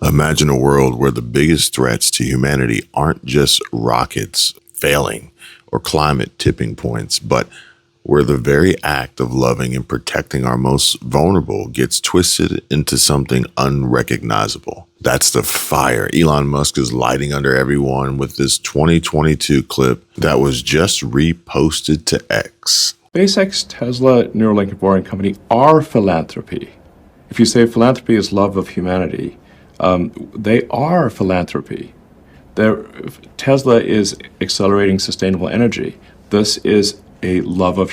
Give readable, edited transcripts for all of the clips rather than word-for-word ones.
Imagine a world where the biggest threats to humanity aren't just rockets failing or climate tipping points, but where the very act of loving and protecting our most vulnerable gets twisted into something unrecognizable. That's the fire Elon Musk is lighting under everyone with this 2022 clip that was just reposted to X. SpaceX, Tesla, Neuralink, and Warren Company are philanthropy. If you say philanthropy is love of humanity, they are philanthropy. Tesla is accelerating sustainable energy. This is a love of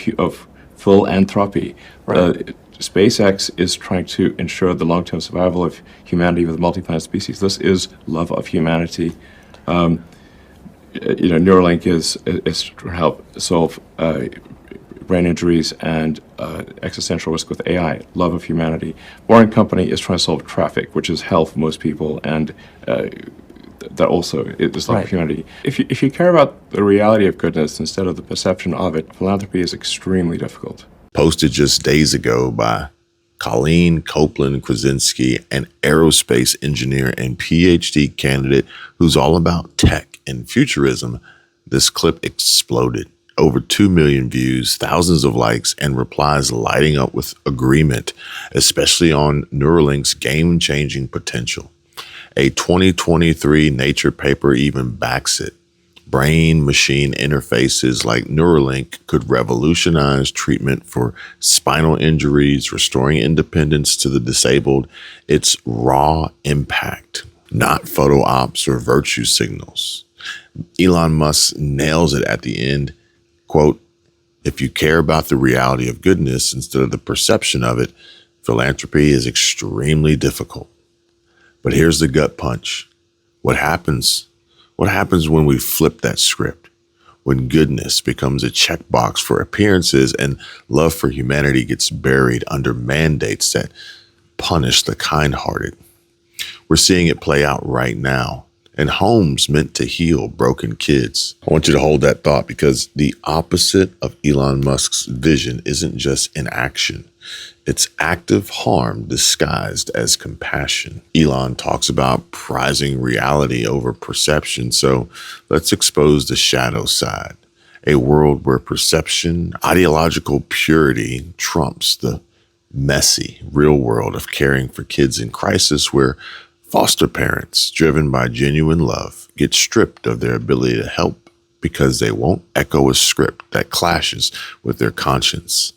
philanthropy. Right. SpaceX is trying to ensure the long-term survival of humanity with multi-planet species. This is love of humanity. Neuralink is to help solve brain injuries and existential risk with AI, love of humanity. Warren Company is trying to solve traffic, which is hell for most people, and that also is love of humanity. If you care about the reality of goodness instead of the perception of it, philanthropy is extremely difficult. Posted just days ago by Colleen Copeland-Krasinski, an aerospace engineer and PhD candidate who's all about tech and futurism. This clip exploded. Over 2 million views, thousands of likes, and replies lighting up with agreement, especially on Neuralink's game-changing potential. A 2023 Nature paper even backs it. Brain-machine interfaces like Neuralink could revolutionize treatment for spinal injuries, restoring independence to the disabled. It's raw impact, not photo ops or virtue signals. Elon Musk nails it at the end. Quote, if you care about the reality of goodness instead of the perception of it, philanthropy is extremely difficult. But here's the gut punch. What happens? What happens when we flip that script? When goodness becomes a checkbox for appearances and love for humanity gets buried under mandates that punish the kind-hearted? We're seeing it play out right now in homes meant to heal broken kids. I want you to hold that thought, because the opposite of Elon Musk's vision isn't just inaction. It's active harm disguised as compassion. Elon talks about prizing reality over perception, so let's expose the shadow side. A world where perception, ideological purity trumps the messy real world of caring for kids in crisis, where foster parents, driven by genuine love, get stripped of their ability to help because they won't echo a script that clashes with their conscience.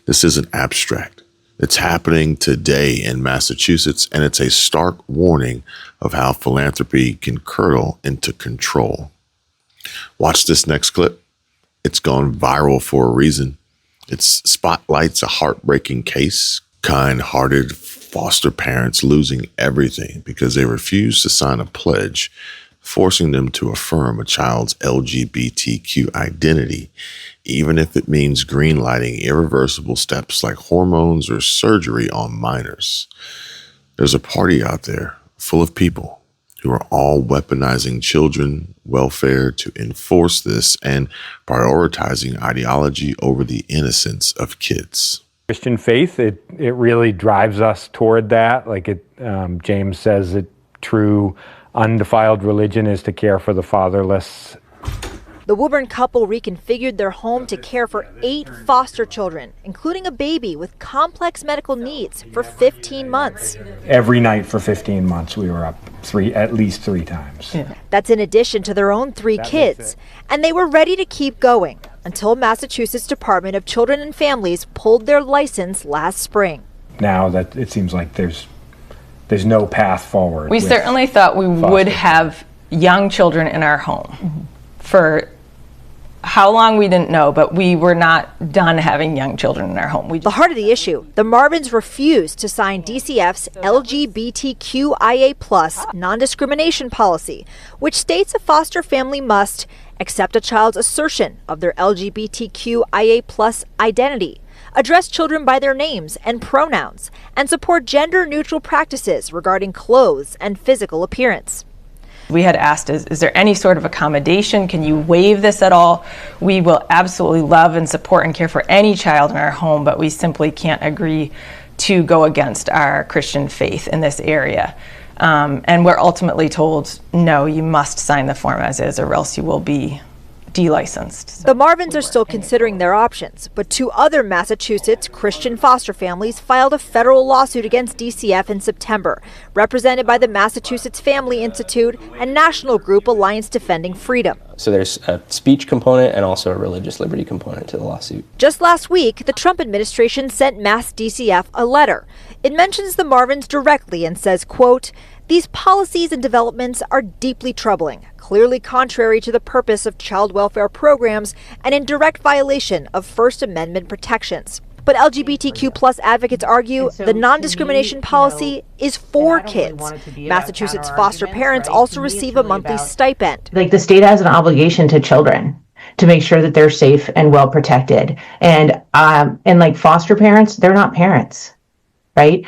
This isn't abstract. It's happening today in Massachusetts, and it's a stark warning of how philanthropy can curdle into control. Watch this next clip. It's gone viral for a reason. It spotlights a heartbreaking case. Kind-hearted foster parents losing everything because they refuse to sign a pledge forcing them to affirm a child's LGBTQ identity, even if it means greenlighting irreversible steps like hormones or surgery on minors. There's a party out there full of people who are all weaponizing children welfare to enforce this and prioritizing ideology over the innocence of kids. Christian faith, it really drives us toward that. Like James says, that true undefiled religion is to care for the fatherless. The Woburn couple reconfigured their home to care for 8 foster children, including a baby with complex medical needs, for 15 months. Every night for 15 months, we were up at least three times. Yeah. That's in addition to their own 3 kids. And they were ready to keep going until Massachusetts Department of Children and Families pulled their license last spring. Now that it seems like there's no path forward. We certainly thought we would have young children in our home. For how long we didn't know, but we were not done having young children in our home. The heart of the issue, the Marvins refused to sign DCF's LGBTQIA+ non-discrimination policy, which states a foster family must accept a child's assertion of their LGBTQIA+ identity, address children by their names and pronouns, and support gender-neutral practices regarding clothes and physical appearance. We had asked, is there any sort of accommodation? Can you waive this at all? We will absolutely love and support and care for any child in our home, but we simply can't agree to go against our Christian faith in this area. And we're ultimately told, no, you must sign the form as is, or else you will be delicensed. The Marvins are still considering their options, but 2 other Massachusetts Christian foster families filed a federal lawsuit against DCF in September, represented by the Massachusetts Family Institute and national group Alliance Defending Freedom. So there's a speech component and also a religious liberty component to the lawsuit. Just last week, the Trump administration sent Mass DCF a letter. It mentions the Marvins directly and says, quote, "These policies and developments are deeply troubling, clearly contrary to the purpose of child welfare programs and in direct violation of First Amendment protections." But LGBTQ plus advocates argue the non-discrimination policy is for kids. Massachusetts foster parents also receive a monthly stipend. Like, the state has an obligation to children to make sure that they're safe and well protected. And like foster parents, they're not parents, right?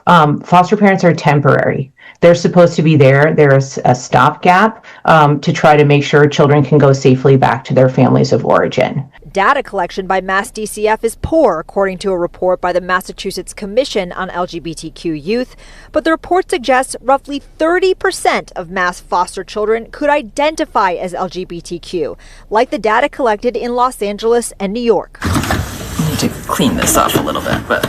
Foster parents are temporary. They're supposed to be there. There's a stopgap to try to make sure children can go safely back to their families of origin. Data collection by Mass DCF is poor, according to a report by the Massachusetts Commission on LGBTQ Youth. But the report suggests roughly 30% of Mass foster children could identify as LGBTQ, like the data collected in Los Angeles and New York. I need to clean this off a little bit, but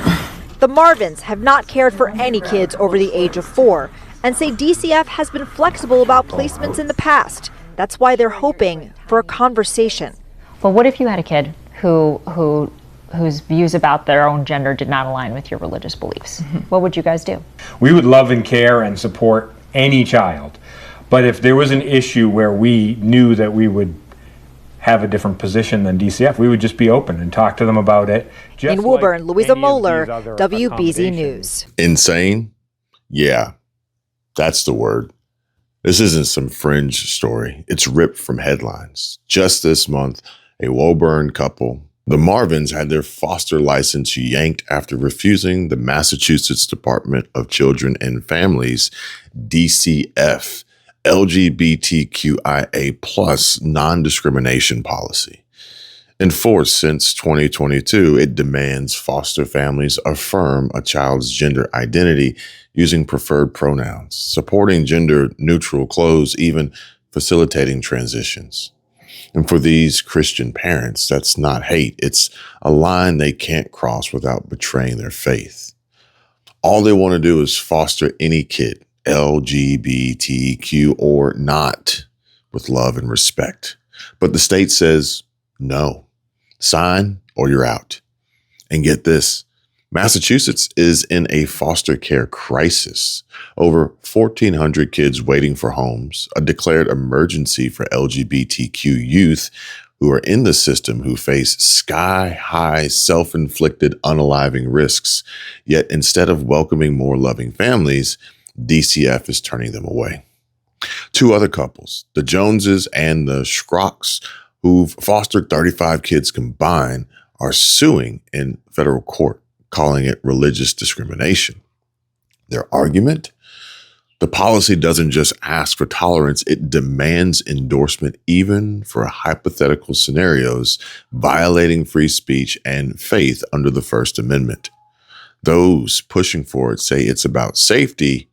The Marvins have not cared for any kids over the age of 4 and say DCF has been flexible about placements in the past. That's why they're hoping for a conversation. Well, what if you had a kid whose views about their own gender did not align with your religious beliefs? What would you guys do? We would love and care and support any child. But if there was an issue where we knew that we would have a different position than DCF, we would just be open and talk to them about it. In Woburn, Louisa Moeller, WBZ News. Insane? Yeah, that's the word. This isn't some fringe story. It's ripped from headlines. Just this month, a Woburn couple, the Marvins, had their foster license yanked after refusing the Massachusetts Department of Children and Families, DCF, LGBTQIA plus non-discrimination policy. In force since 2022, it demands foster families affirm a child's gender identity using preferred pronouns, supporting gender-neutral clothes, even facilitating transitions. And for these Christian parents, that's not hate. It's a line they can't cross without betraying their faith. All they want to do is foster any kid, LGBTQ or not, with love and respect. But the state says, no, sign or you're out. And get this, Massachusetts is in a foster care crisis. Over 1,400 kids waiting for homes, a declared emergency for LGBTQ youth who are in the system who face sky-high self-inflicted unaliving risks. Yet instead of welcoming more loving families, DCF is turning them away. 2 other couples, the Joneses and the Schrocks, who've fostered 35 kids combined, are suing in federal court, calling it religious discrimination. Their argument? The policy doesn't just ask for tolerance, it demands endorsement even for hypothetical scenarios violating free speech and faith under the First Amendment. Those pushing for it say it's about safety.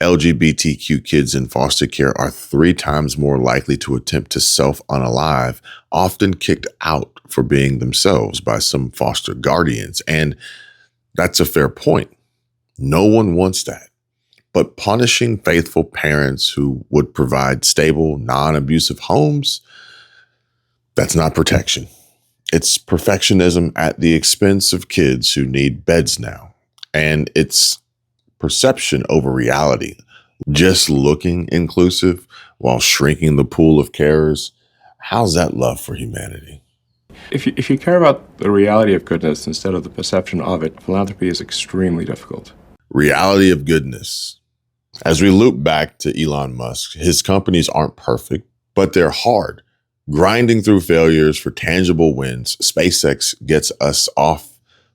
LGBTQ kids in foster care are 3 times more likely to attempt to self-unalive, often kicked out for being themselves by some foster guardians. And that's a fair point. No one wants that. But punishing faithful parents who would provide stable, non-abusive homes, that's not protection. It's perfectionism at the expense of kids who need beds now. And it's perception over reality. Just looking inclusive while shrinking the pool of carers, how's that love for humanity? If you care about the reality of goodness instead of the perception of it, philanthropy is extremely difficult. Reality of goodness. As we loop back to Elon Musk, his companies aren't perfect, but they're hard. Grinding through failures for tangible wins, SpaceX gets us off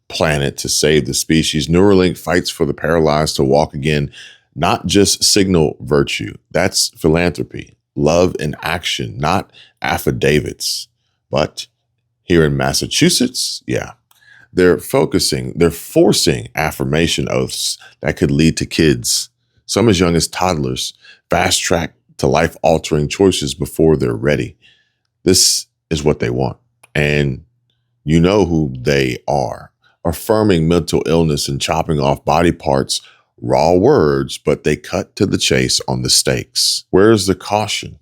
planet to save the species. Neuralink fights for the paralyzed to walk again, not just signal virtue. That's philanthropy, love in action, not affidavits. But here in Massachusetts, they're forcing affirmation oaths that could lead to kids some as young as toddlers, fast track to life-altering choices before they're ready. This is what they want. And you know who they are. Affirming mental illness and chopping off body parts, raw words, but they cut to the chase on the stakes. Where's the caution?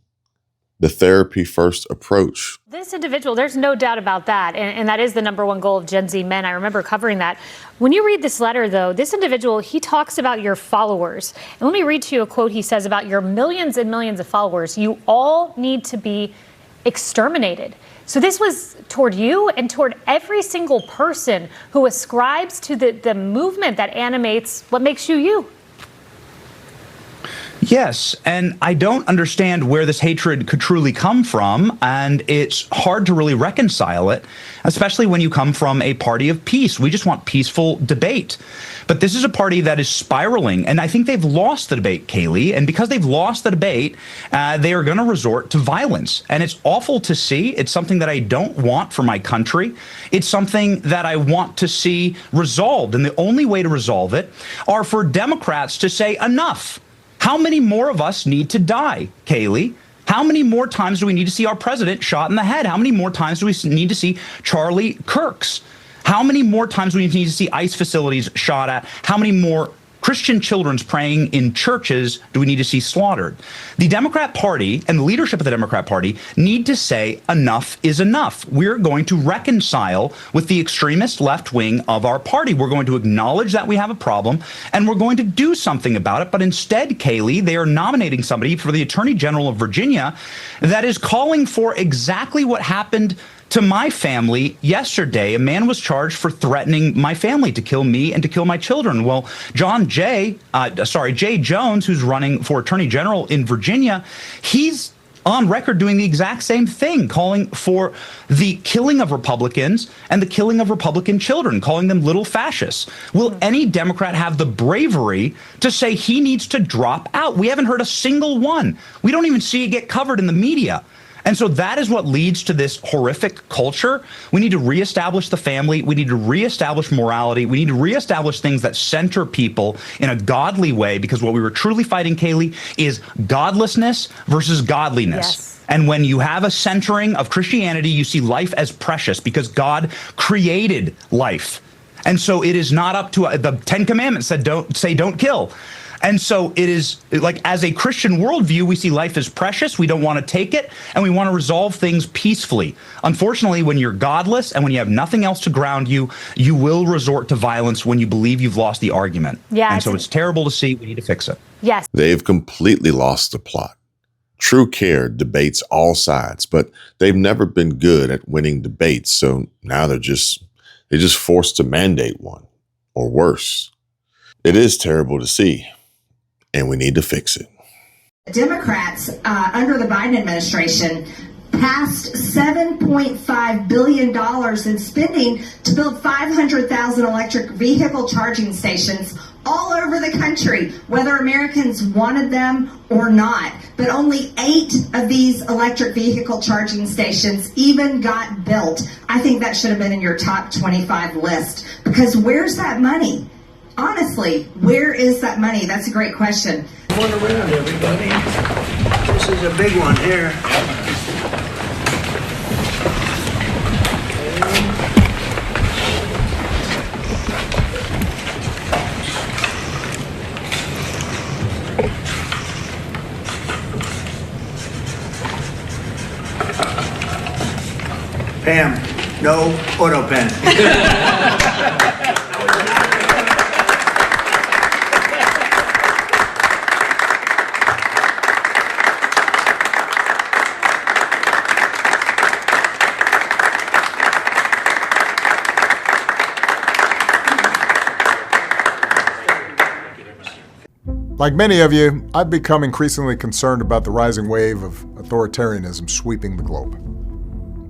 The therapy first approach. This individual, there's no doubt about that. And that is the number one goal of Gen Z men. I remember covering that. When you read this letter, though, this individual, he talks about your followers. And let me read to you a quote he says about your millions and millions of followers. You all need to be exterminated. So this was toward you and toward every single person who ascribes to the movement that animates what makes you you. Yes, and I don't understand where this hatred could truly come from, and it's hard to really reconcile it, especially when you come from a party of peace. We just want peaceful debate. But this is a party that is spiraling, and I think they've lost the debate, Kaylee, and because they've lost the debate, they are going to resort to violence. And it's awful to see. It's something that I don't want for my country. It's something that I want to see resolved, and the only way to resolve it are for Democrats to say enough. How many more of us need to die, Kaylee? How many more times do we need to see our president shot in the head? How many more times do we need to see Charlie Kirks? How many more times do we need to see ICE facilities shot at? How many more Christian children's praying in churches do we need to see slaughtered? The Democrat Party and the leadership of the Democrat Party need to say enough is enough. We're going to reconcile with the extremist left wing of our party. We're going to acknowledge that we have a problem and we're going to do something about it. But instead, Kaylee, they are nominating somebody for the Attorney General of Virginia that is calling for exactly what happened to my family yesterday. A man was charged for threatening my family to kill me and to kill my children. Well, Jay Jones, who's running for Attorney General in Virginia, he's on record doing the exact same thing, calling for the killing of Republicans and the killing of Republican children, calling them little fascists. Will any Democrat have the bravery to say he needs to drop out? We haven't heard a single one. We don't even see it get covered in the media. And so that is what leads to this horrific culture. We need to reestablish the family. We need to reestablish morality. We need to reestablish things that center people in a godly way, because what we were truly fighting, Kaylee, is godlessness versus godliness. Yes. And when you have a centering of Christianity, you see life as precious because God created life. And so it is not up to the 10 Commandments that don't kill. And so it is like, as a Christian worldview, we see life as precious. We don't want to take it, and we want to resolve things peacefully. Unfortunately, when you're godless and when you have nothing else to ground you, you will resort to violence when you believe you've lost the argument. Yeah, and so it's terrible to see. We need to fix it. Yes. They've completely lost the plot. True Care debates all sides, but they've never been good at winning debates. So now they're just forced to mandate one, or worse. It is terrible to see. And we need to fix it. Democrats under the Biden administration passed $7.5 billion in spending to build 500,000 electric vehicle charging stations all over the country, whether Americans wanted them or not. But only 8 of these electric vehicle charging stations even got built. I think that should have been in your top 25 list, because where's that money? Honestly, where is that money? That's a great question. One around, everybody. This is a big one here. Pam, no photo pen. Like many of you, I've become increasingly concerned about the rising wave of authoritarianism sweeping the globe.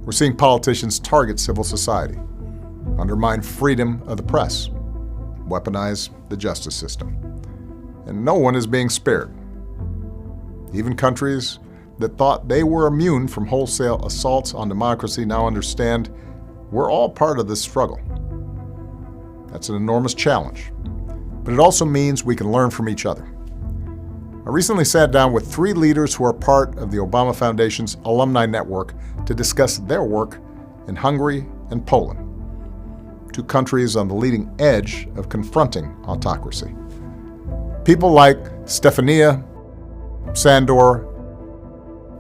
We're seeing politicians target civil society, undermine freedom of the press, weaponize the justice system. And no one is being spared. Even countries that thought they were immune from wholesale assaults on democracy now understand we're all part of this struggle. That's an enormous challenge, but it also means we can learn from each other. I recently sat down with 3 leaders who are part of the Obama Foundation's alumni network to discuss their work in Hungary and Poland, 2 countries on the leading edge of confronting autocracy. People like Stefania, Sandor,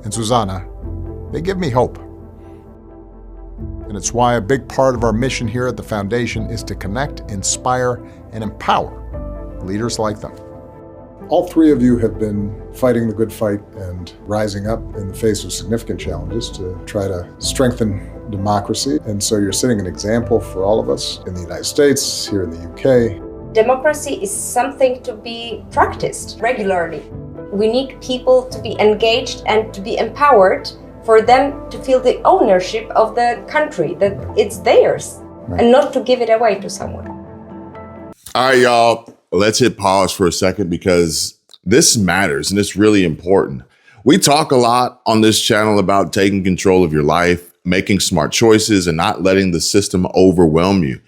and Susanna, they give me hope. And it's why a big part of our mission here at the Foundation is to connect, inspire, and empower leaders like them. All 3 of you have been fighting the good fight and rising up in the face of significant challenges to try to strengthen democracy. And so you're setting an example for all of us in the United States, here in the UK. Democracy is something to be practiced regularly. We need people to be engaged and to be empowered for them to feel the ownership of the country, that it's theirs, right, and not to give it away to someone. All right, y'all. Let's hit pause for a second because this matters and it's really important. We talk a lot on this channel about taking control of your life, making smart choices, and not letting the system overwhelm you.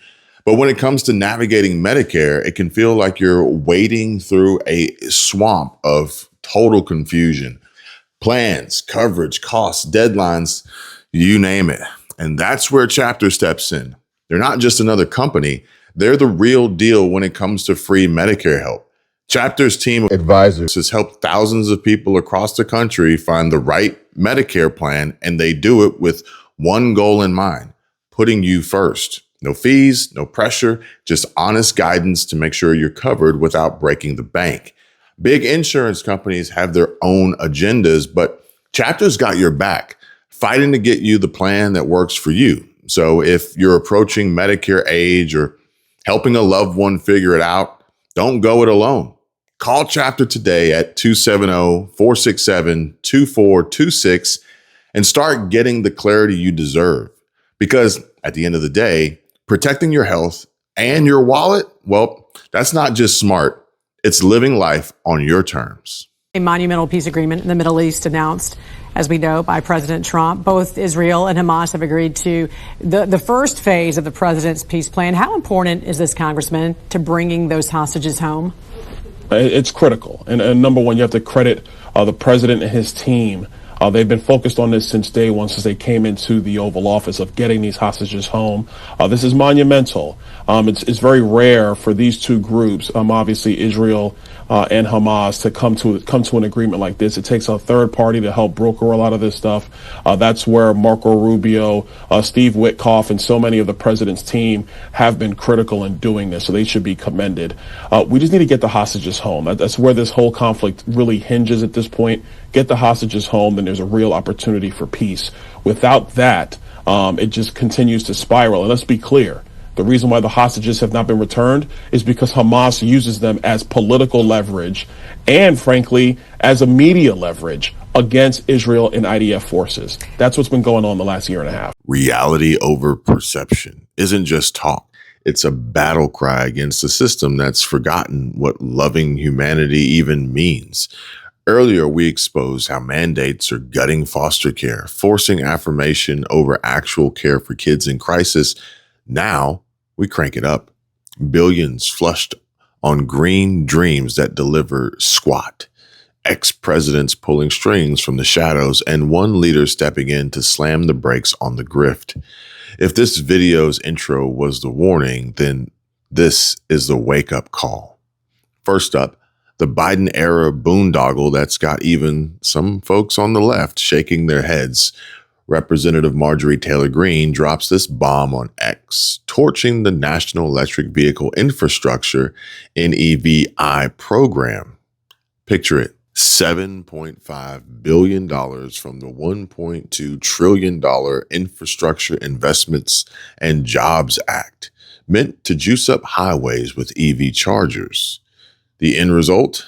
But when it comes to navigating Medicare, it can feel like you're wading through a swamp of total confusion. Plans, coverage, costs, deadlines, you name it. And that's where Chapter steps in. They're not just another company. They're the real deal when it comes to free Medicare help. Chapter's team of advisors has helped thousands of people across the country find the right Medicare plan, and they do it with one goal in mind: putting you first. No fees, no pressure, just honest guidance to make sure you're covered without breaking the bank. Big insurance companies have their own agendas, but Chapter's got your back, fighting to get you the plan that works for you. So if you're approaching Medicare age or helping a loved one figure it out, don't go it alone. Call Chapter today at 270-467-2426 and start getting the clarity you deserve. Because at the end of the day, protecting your health and your wallet, well, that's not just smart. It's living life on your terms. A monumental peace agreement in the Middle East announced, as we know, by President Trump. Both Israel and Hamas have agreed to the first phase of the president's peace plan. How important is this, Congressman, to bringing those hostages home? It's critical. And number one, you have to credit the president and his team. They've been focused on this since day one, since they came into the Oval Office, of getting these hostages home. This is monumental. It's very rare for these 2 groups, obviously Israel and Hamas, to come to an agreement like this. It takes a third party to help broker a lot of this stuff. That's where Marco Rubio, Steve Witkoff, and so many of the president's team have been critical in doing this. So they should be commended. We just need to get the hostages home. That's where this whole conflict really hinges at this point. Get the hostages home, then there's a real opportunity for peace. Without that, it just continues to spiral. And let's be clear. The reason why the hostages have not been returned is because Hamas uses them as political leverage and, frankly, as a media leverage against Israel and IDF forces. That's what's been going on the last year and a half. Reality over perception isn't just talk. It's a battle cry against a system that's forgotten what loving humanity even means. Earlier, we exposed how mandates are gutting foster care, forcing affirmation over actual care for kids in crisis. Now, we crank it up. Billions flushed on green dreams that deliver squat. Ex-presidents pulling strings from the shadows, and one leader stepping in to slam the brakes on the grift. If this video's intro was the warning, then this is the wake-up call. First up, the Biden-era boondoggle that's got even some folks on the left shaking their heads. Representative Marjorie Taylor Greene drops this bomb on X, torching the National Electric Vehicle Infrastructure NEVI program. Picture it, $7.5 billion from the $1.2 trillion Infrastructure Investments and Jobs Act, meant to juice up highways with EV chargers. The end result?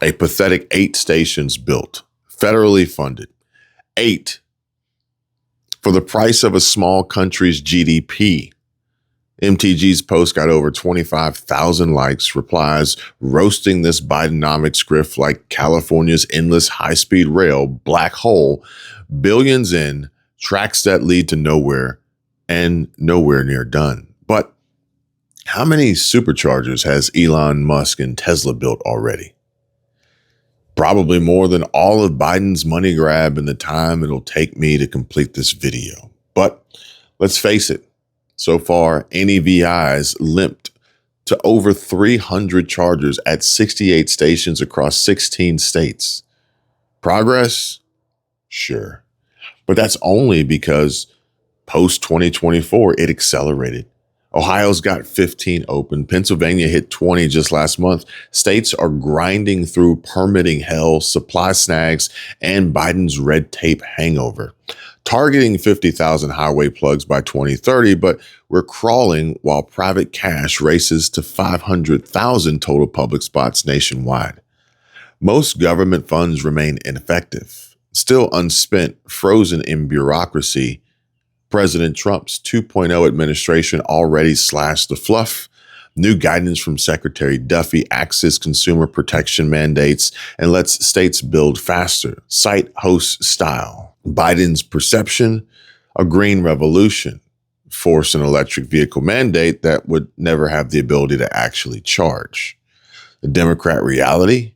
A pathetic 8 stations built, federally funded. 8 for the price of a small country's GDP. MTG's post got over 25,000 likes, replies roasting this Bidenomics grift like California's endless high-speed rail black hole, billions in, tracks that lead to nowhere, and nowhere near done. But how many superchargers has Elon Musk and Tesla built already? Probably more than all of Biden's money grab in the time it'll take me to complete this video. But let's face it, so far, NEVI's limped to over 300 chargers at 68 stations across 16 states. Progress? Sure. But that's only because post-2024, it accelerated. Ohio's got 15 open. Pennsylvania hit 20 just last month. States are grinding through permitting hell, supply snags, and Biden's red tape hangover. Targeting 50,000 highway plugs by 2030, but we're crawling while private cash races to 500,000 total public spots nationwide. Most government funds remain ineffective, still unspent, frozen in bureaucracy. President Trump's 2.0 administration already slashed the fluff. New guidance from Secretary Duffy axes consumer protection mandates and lets states build faster, site host style. Biden's perception, a green revolution, force an electric vehicle mandate that would never have the ability to actually charge. The Democrat reality,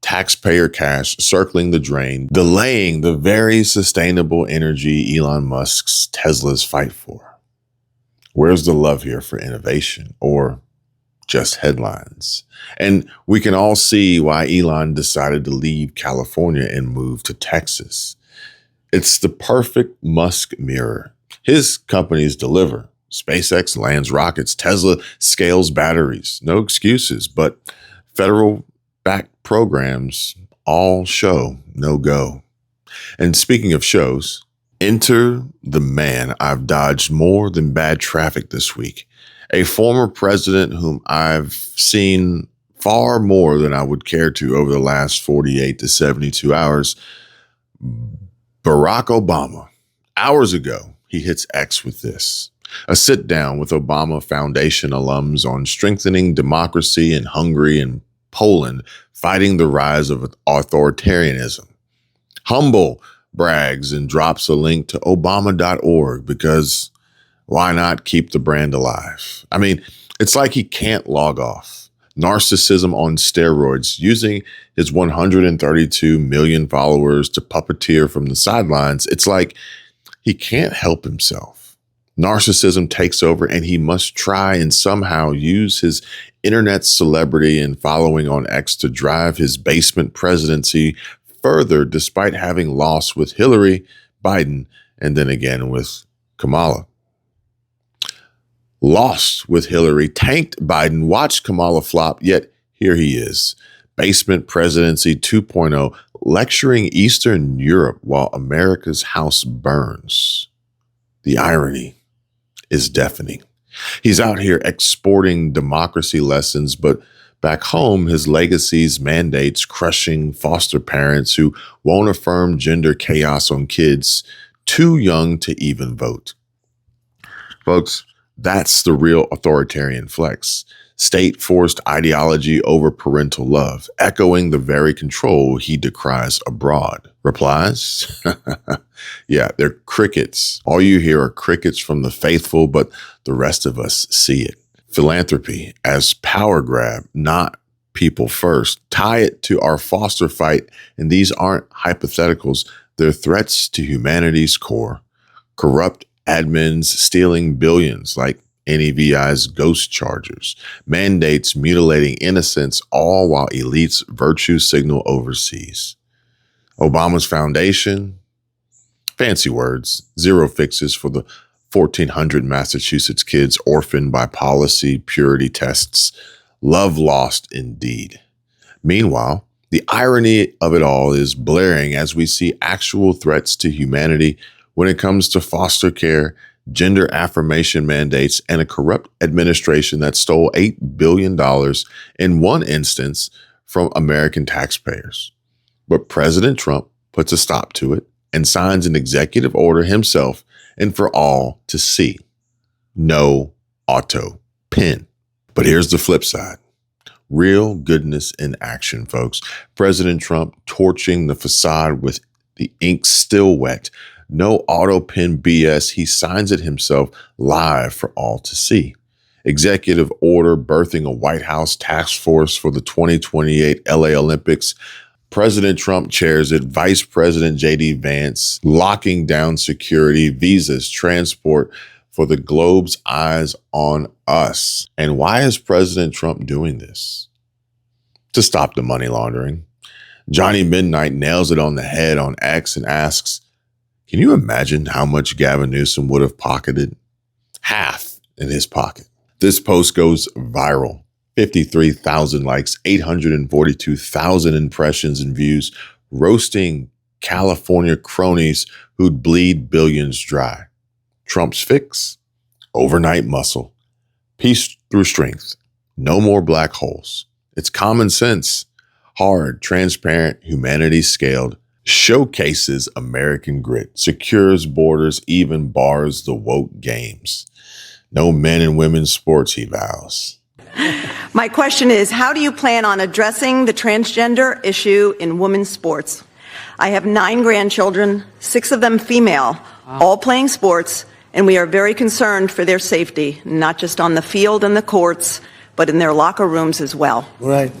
taxpayer cash circling the drain, delaying the very sustainable energy Elon Musk's Teslas fight for. Where's the love here for innovation, or just headlines? And we can all see why Elon decided to leave California and move to Texas. It's the perfect Musk mirror. His companies deliver. SpaceX lands rockets. Tesla scales batteries. No excuses, but federal backed programs all show no go. And speaking of shows, enter the man I've dodged more than bad traffic this week. A former president whom I've seen far more than I would care to over the last 48 to 72 hours. Barack Obama. Hours ago, he hits X with this. A sit down with Obama Foundation alums on strengthening democracy in Hungary and Poland, fighting the rise of authoritarianism. Humble brags and drops a link to Obama.org because why not keep the brand alive? I mean, it's like he can't log off. Narcissism on steroids, using his 132 million followers to puppeteer from the sidelines. It's like he can't help himself. Narcissism takes over and he must try and somehow use his internet celebrity and following on X to drive his basement presidency further, despite having lost with Hillary, Biden, and then again with Kamala. Lost with Hillary, tanked Biden, watched Kamala flop, yet here he is. Basement presidency 2.0, lecturing Eastern Europe while America's house burns. The irony is deafening. He's out here exporting democracy lessons, but back home, his legacy's mandates crushing foster parents who won't affirm gender chaos on kids too young to even vote. Folks, that's the real authoritarian flex. State-forced ideology over parental love, echoing the very control he decries abroad. Replies? Yeah, they're crickets. All you hear are crickets from the faithful, but the rest of us see it. Philanthropy as power grab, not people first. Tie it to our foster fight, and these aren't hypotheticals. They're threats to humanity's core. Corrupt admins stealing billions like NEVI's ghost chargers, mandates mutilating innocence, all while elites virtue signal overseas. Obama's foundation, fancy words, zero fixes for the 1,400 Massachusetts kids orphaned by policy purity tests. Love lost indeed. Meanwhile, the irony of it all is blaring as we see actual threats to humanity when it comes to foster care, gender affirmation mandates, and a corrupt administration that stole $8 billion in one instance from American taxpayers. But President Trump puts a stop to it and signs an executive order himself and for all to see. No auto pen. But here's the flip side. Real goodness in action, folks. President Trump torching the facade with the ink still wet. No auto pen BS. He signs it himself live for all to see. Executive order birthing a White House task force for the 2028 LA Olympics. President Trump chairs it, Vice President J.D. Vance locking down security, visas, transport for the globe's eyes on us. And why is President Trump doing this? To stop the money laundering. Johnny Midnight nails it on the head on X and asks, can you imagine how much Gavin Newsom would have pocketed? Half in his pocket. This post goes viral. 53,000 likes, 842,000 impressions and views, roasting California cronies who'd bleed billions dry. Trump's fix? Overnight muscle. Peace through strength. No more black holes. It's common sense. Hard, transparent, humanity scaled. Showcases American grit. Secures borders, even bars the woke games. No men and women's sports, he vows. My question is, how do you plan on addressing the transgender issue in women's sports? I have 9 grandchildren, 6 of them female, all playing sports, and we are very concerned for their safety, not just on the field and the courts, but in their locker rooms as well. Right.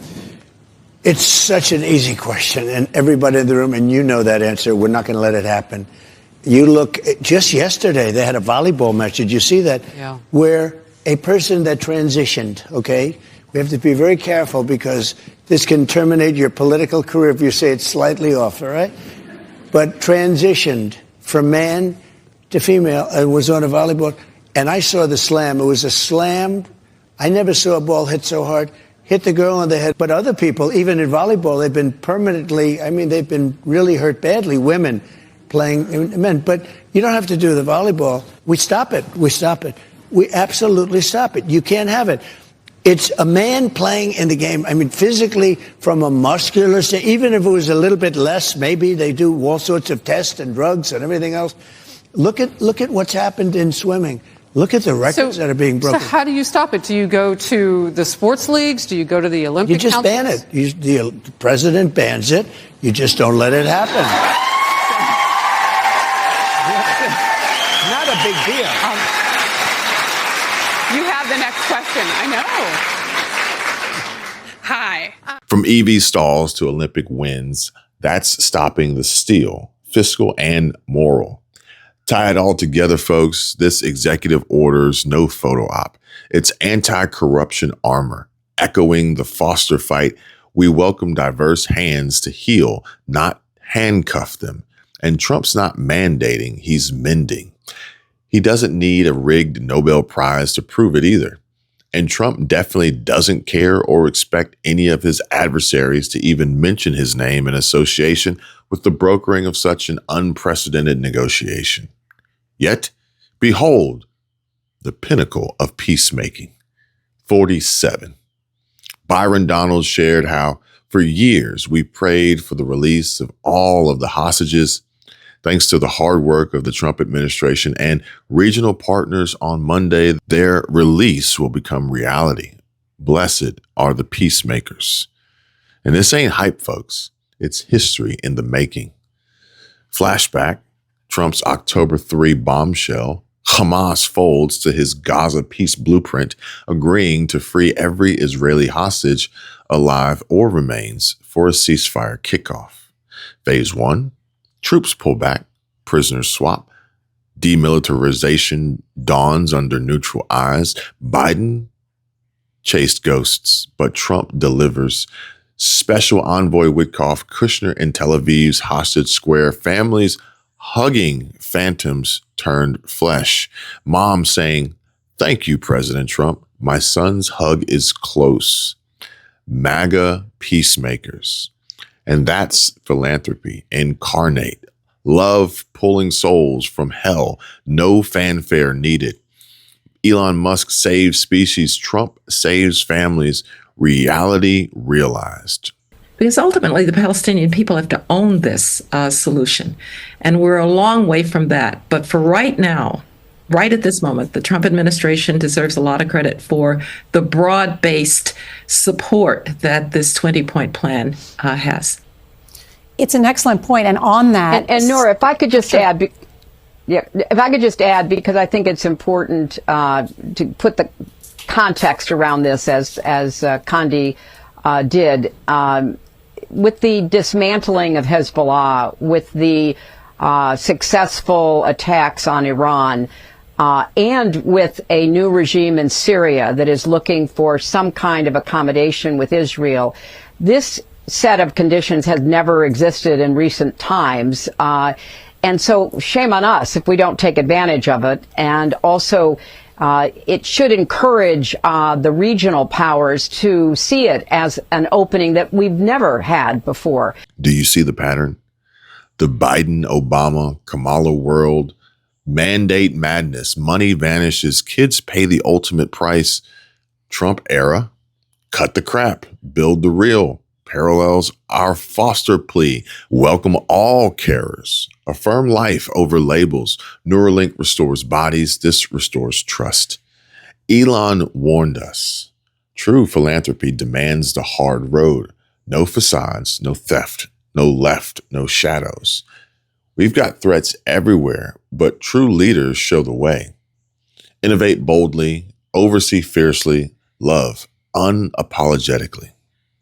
It's such an easy question, and everybody in the room, and you know that answer, we're not going to let it happen. You look, just yesterday, they had a volleyball match. Did you see that? Yeah. Where a person that transitioned, okay? We have to be very careful because this can terminate your political career if you say it's slightly off, all right? But transitioned from man to female and was on a volleyball. And I saw the slam. It was a slam. I never saw a ball hit so hard. Hit the girl on the head. But other people, even in volleyball, they've been permanently, they've been really hurt badly, women playing men. But you don't have to do the volleyball. We stop it. We stop it. We absolutely stop it. You can't have it. It's a man playing in the game. Physically, from a muscular standpoint, even if it was a little bit less, maybe they do all sorts of tests and drugs and everything else. Look at what's happened in swimming. Look at the records that are being broken. So how do you stop it? Do you go to the sports leagues? Do you go to the Olympic You just ban councils? it. The president bans it. You just don't let it happen. Not a big deal. You have the next question. I know. Hi. From EV stalls to Olympic wins, that's stopping the steal, fiscal and moral. Tie it all together, folks. This executive order's no photo op. It's anti-corruption armor, echoing the Foster fight. We welcome diverse hands to heal, not handcuff them. And Trump's not mandating, he's mending. He doesn't need a rigged Nobel Prize to prove it either. And Trump definitely doesn't care or expect any of his adversaries to even mention his name in association with the brokering of such an unprecedented negotiation. Yet, behold, the pinnacle of peacemaking. 47. Byron Donalds shared how, for years, we prayed for the release of all of the hostages. Thanks to the hard work of the Trump administration and regional partners on Monday, their release will become reality. Blessed are the peacemakers. And this ain't hype, folks. It's history in the making. Flashback, Trump's October 3 bombshell. Hamas folds to his Gaza peace blueprint, agreeing to free every Israeli hostage, alive or remains, for a ceasefire kickoff. Phase 1. Troops pull back, prisoners swap, demilitarization dawns under neutral eyes. Biden chased ghosts, but Trump delivers. Special Envoy Witkoff, Kushner in Tel Aviv's hostage square, families hugging phantoms turned flesh. Mom saying, "Thank you, President Trump. My son's hug is close." MAGA peacemakers. And that's philanthropy incarnate. Love pulling souls from hell. No fanfare needed. Elon Musk saves species. Trump saves families. Reality realized. Because ultimately, the Palestinian people have to own this solution. And we're a long way from that. But for right now, right at this moment, the Trump administration deserves a lot of credit for the broad-based support that this 20-point plan has. It's an excellent point. And on that... And Nora, if I could just add... if I could just add, because I think it's important to put the context around this as Condi did. with the dismantling of Hezbollah, with the successful attacks on Iran, and with a new regime in Syria that is looking for some kind of accommodation with Israel, this set of conditions has never existed in recent times. And so shame on us if we don't take advantage of it. And also, it should encourage the regional powers to see it as an opening that we've never had before. Do you see the pattern? The Biden, Obama, Kamala world, mandate madness, money vanishes, kids pay the ultimate price. Trump era, cut the crap, build the real, parallels our foster plea, welcome all carers, affirm life over labels, Neuralink restores bodies, this restores trust. Elon warned us. True philanthropy demands the hard road, no facades, no theft, no left, no shadows. We've got threats everywhere, but true leaders show the way. Innovate boldly, oversee fiercely, love unapologetically.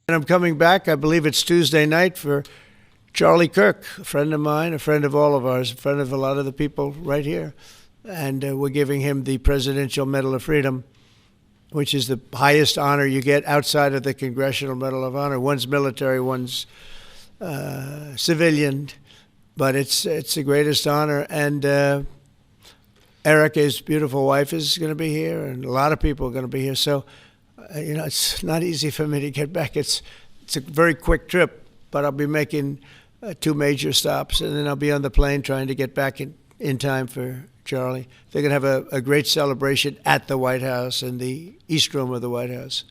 And I'm coming back, I believe it's Tuesday night, for Charlie Kirk, a friend of mine, a friend of all of ours, a friend of a lot of the people right here. And we're giving him the Presidential Medal of Freedom, which is the highest honor you get outside of the Congressional Medal of Honor. One's military, one's civilian, but it's the greatest honor. And Eric, his beautiful wife, is going to be here, and a lot of people are going to be here. So, it's not easy for me to get back. It's a very quick trip, but I'll be making 2 major stops, and then I'll be on the plane trying to get back in time for Charlie. They're going to have a great celebration at the White House, in the East Room of the White House.